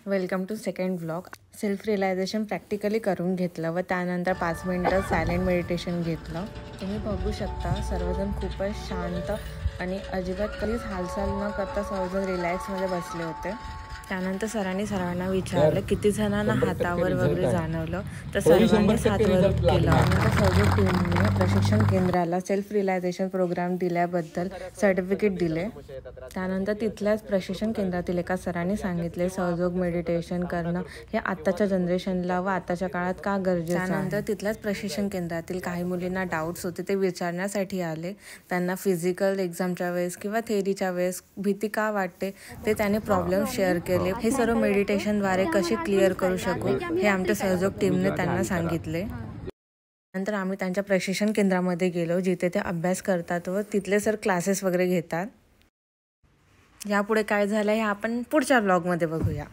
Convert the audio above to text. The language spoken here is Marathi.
Welcome to second vlog. Self realisation practically करून घेतलं व त्यानंतर 5 मिनिटं सायलेंट मेडिटेशन घेतलं। तुम्ही बघू शकता सर्वजण खूपच शांत आणि अजिबात कधीच हालचाल न करता सर्वजण रिलॅक्समध्ये बसले होते। त्यानंतर सरांनी सर्वांना विचारलं किती जणांना हातावर वगैरे जाणवलं, तर सर्वांनी हातवर केलं। नंतर सहयोग टीमने प्रशिक्षण केंद्राला सेल्फ रिअलायझेशन प्रोग्राम दिल्याबद्दल सर्टिफिकेट दिले। त्यानंतर तिथल्याच प्रशिक्षण केंद्रातील एका सरांनी सांगितले सहयोग मेडिटेशन करणं हे आत्ताच्या जनरेशनला व आताच्या काळात का गरजेचं आहे। त्यानंतर तिथल्याच प्रशिक्षण केंद्रातील काही मुलींना डाऊट्स होते, ते विचारण्यासाठी आले। त्यांना फिजिकल एक्झामच्या वेळेस किंवा थेअरीच्या वेळेस भीती का वाटते ते त्यांनी प्रॉब्लेम शेअर केले। हे सर्व मेडिटेशनद्वारे कसे क्लिअर करू शकू हे आमच्या सहयोग टीमने त्यांना सांगितले। नंतर आम्ही त्यांच्या प्रशिक्षण केंद्रामध्ये गेलो, जिथे ते अभ्यास करतात व तिथले सर क्लासेस वगैरे घेतात। यापुढे काय झालं हे आपण पुढच्या व्लॉगमध्ये बघूया।